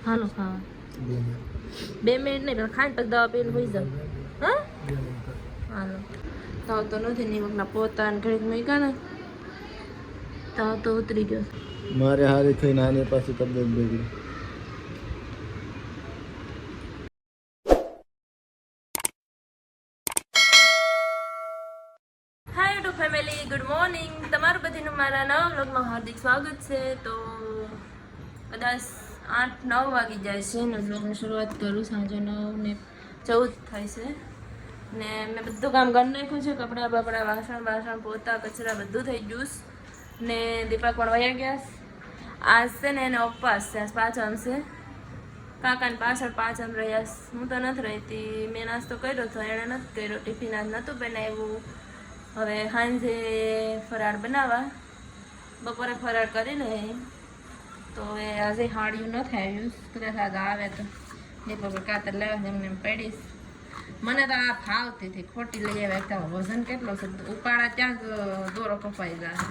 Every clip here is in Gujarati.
હાલો ખાવા 2 મિનિટ નહીં પણ ખાઈને પછી દવા પીને હોઈ જાવ. હા હાલો તાવ તો નથી નિમકના પોતા ને ઘડીક મૂક્યા ને તાવ તો ઉતરી ગયો. મારે હારી થઈને આની પાછી તબિયત બગડી. હાય યુટ્યુબ ફેમિલી, ગુડ મોર્નિંગ. તમારું બધીનું મારા નવા વ્લોગમાં હાર્દિક સ્વાગત છે. તો કદાચ 8-9 વાગી જાય છે ને વ્લોગની શરૂઆત કરું. સાંજે 9:14 થાય છે ને મેં બધું કામ કરી નાખ્યું છે. કપડાં બપડા વાસણ પોતા કચરા બધું થઈ ગયું ને દીપક પણ વયા ગયા. આજ છે ને એને ઉપવાસ છે, આજ પાંચમ છે. કાકાને પાછળ પાંચમ રહ્યા. હું તો નથી રહેતી. મેં નાસ્તો કર્યો હતો, એણે નથી કર્યો. ટિફિન આજ નહોતું બનાવ્યું. હવે સાંજે ફરાળ બનાવવા. બપોરે ફરાળ કરી લે તો એ આજે હાડિયું નથી આવ્યું. કદાચ આજે આવે તો દીપક કાતર લેવા એમને પડીશ. મને તો આ ફાવતી હતી, ખોટી લઈ આવ્યા. વજન કેટલો છે, ઉપાડા ત્યાં જ દોરો કપાઈ જાય.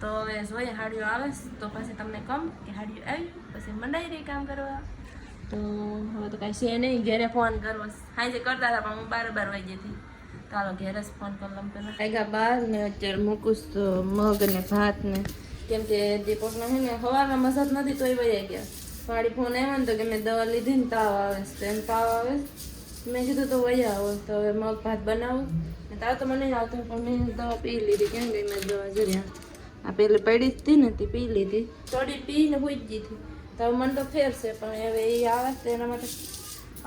તો હવે જોઈએ હાડિયું આવે તો પછી તમને કહું કે હાડિયું આવ્યું. પછી મંડાઈ રહી કામ કરવા. તો હવે તો કાંઈ છે નહીં. ઘરે ફોન કરવો સાંજે કરતા હતા પણ હું 12 વાગી હતી. ચાલો ઘેર જ ફોન કરી લઉં. પેલા આગા બાર ને અત્યારે મૂકું તો મગ ને ભાત ને, કેમ કે દીપકને છે ને સવારમાં મસાજ નથી તોય વહી ગયા. પાડી ફોન આવ્યો ને તો કે મેં દવા લીધી ને તાવ આવે છે. એમ તાવ આવે મેં કીધું તો વહી આવો. તો હવે મગ ભાત બનાવું. તાવ તો મને આવતો પણ મેં દવા પી લીધી. કેમ કે મેં દવા જર્યા આ પેલી પડી જ હતી ને તે પી લીધી. થોડી પીને હોઈ જ હતી. તો મને તો ફેર છે પણ હવે એ આવે તો એના માટે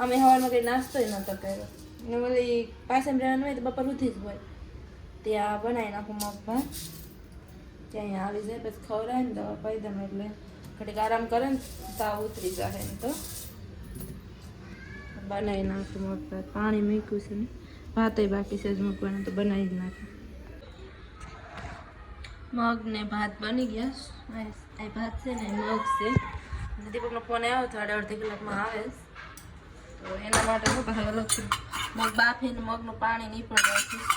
અમે સવારમાં કંઈ નાસ્તો નહોતો કર્યો. ને વળી પાછળ રહેવાનું હોય તો બપોર ઉઠી જ હોય ત્યાં બનાવી નાખું મગ ભાત. ત્યાં અહીંયા આવી જાય પછી ખવડાવે ને દવા પાઈ દમ એટલે ઘડીક આરામ કરે ને તાવ ઉતરી જાય. એમ તો બનાવી નાખું મગ ભાત. પાણી મૂક્યું છે ને ભાતે બાકી છે જ મૂકવાનું તો બનાવી જ નાખું. મગ ને ભાત બની ગયા. આ ભાત છે ને મગ છે. દીપકનો ફોન આવ્યો તો 2.5 કલાકમાં આવે તો એના માટે શું પાછા અલગથી મગ બાફીને મગનું પાણી નહીં પણ રાખીશ.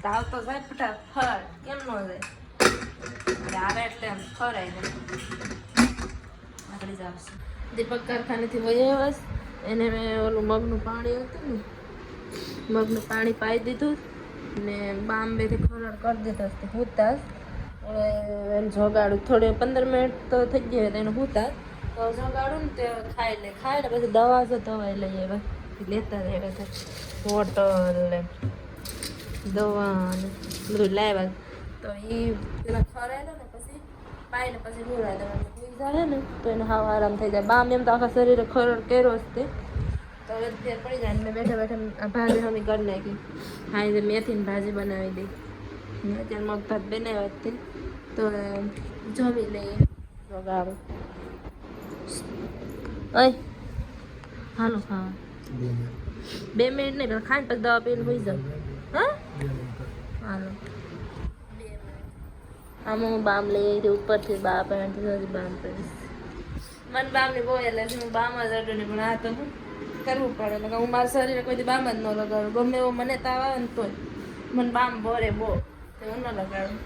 તાવ તો જાય ફટાફટ, કેમ ન જાય આવે એટલે એમ ખરાઈ જાય આગળ જ આવશે. દીપક કારખાનેથી વહી આવ્યા. એને મેં ઓલું મગનું પાણી હતું ને મગનું પાણી પાઈ દીધું ને બામ્બેથી ખરડ કરી દીધા તે હુતા. એને જગાડું થોડી 15 મિનિટ તો થઈ જાય તો એને હુતા. તો જગાડું ને તે ખાઈ લે પછી દવા છે દવાઈ લઈ આવ્યા. લેતા રહ્યા છે બોટલ ને દવા ને બધું લાવ્યા. તો એ પેલા ખરાયેલા ને પછી પાઈને પછી લુરાઈ દેવા પી જાય ને તો એને હાવ આરામ થઈ જાય. બામ એમ તો આખા શરીરે ખરડ કર્યો જ તે તો હવે ફેર પડી જાય. મેં બેઠા બેઠા ભાજી હમી કરી નાખી. હા એ મેથીની ભાજી બનાવી દઈ. અત્યારે મગ ભાત બનાવ્યા તે તો જમી લઈએ. વગાડો ઓય હાલો ખાવા 2 મિનિટ નહીં પણ ખાઈને પછી દવા પીને હોઈ જાવ. હા હાલો 2 મિનિટ. આમ હું બામ લઈ આવી ઉપરથી બા પહેરતી બામ પહેરીશ. મને બામની બહુ એટલે હું બામ જ અડું નહીં પણ આ તો હું કરવું પડે. એટલે હું મારા શરીરે કોઈ બામ જ ન લગાડું. ગમે એવો મને તાવ આવે ને તોય મને બામ ભરે બહુ તો હું ન લગાડું.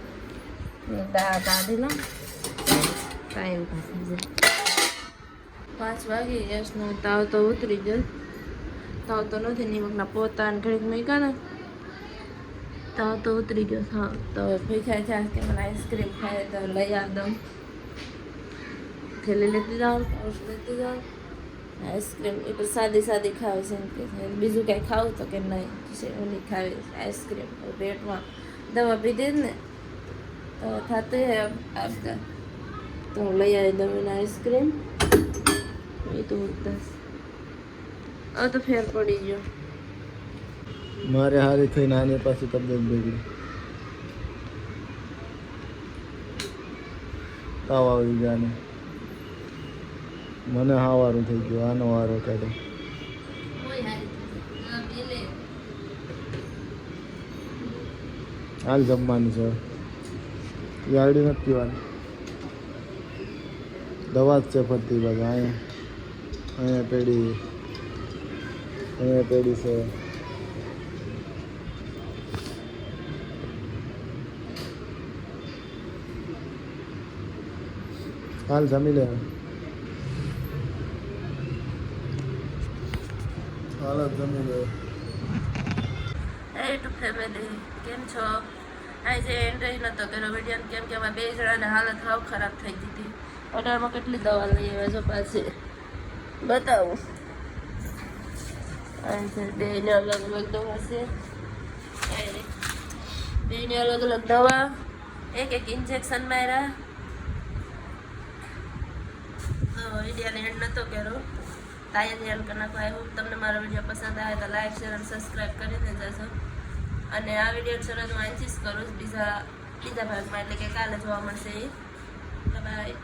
દાદી લો કાંઈ એવું પાસે 5 વાગી યશનો તાવ તો ઉતરી ગયો. તાવ તો નથી નિમકના પોતા ને ઘડીક મૂક્યા ને તાવ તો ઉતરી ગયો. હા તો ભૂખ્યા છે કે મને આઈસ્ક્રીમ ખાય તો લઈ આ દઉં. થેલી લેતી જાઉં, પાઉચ લેતી જાઉં. આઈસ્ક્રીમ એ પણ સાદી ખાવે છે કે બીજું કાંઈ ખાવું તો કે નહીં ઓલી ખાવી આઈસ્ક્રીમ. પેટમાં દવા પીધી જ ને તો થતું આપતા તો હું લઈ આવી દઉં એને આઈસ્ક્રીમ. એ તો ઉઠતા હવે તો ફેર પડી ગયો. મારે હારી થઈને આની પાછી તબિયત બગડી. તાવ આવી ગયા ને મને હાવારું થઈ ગયું. આનો વારો કાઢે. હાલ જમવાનું છે. યાડી નથી પીવાની. દવા જ છે ફરતી બાજુ. અહીંયા પેઢી છે. હાલ જમી લે. હાલો જમી લો. હે યુટ્યુબ ફેમિલી, કેમ છો? આજે એન્ટ્રી નહોતો કર્યો વિડીયો, કેમ કે અમારા 2 જણાની હાલત હાવ ખરાબ થઈ ગઈ હતી. અઢારમાં કેટલી દવા લઈ આવ્યા છો પાછી બતાવું. બેને અલગ અલગ દવા છે, બેને અલગ અલગ દવા, એક ઇન્જેક્શન માર્યા. વિડીયોને એન્ડ નહોતો કર્યો, તાયાથી એન્ડ કરી નાખો. આઈ હોપ તમને મારો વિડીયો પસંદ આવે તો લાઈક શેર અને સબસ્ક્રાઈબ કરીને જશો. અને આ વિડીયો શરૂ હું અહીંથી જ કરું, બીજા ભાગમાં, એટલે કે કાલે જોવા મળશે એ. બાય.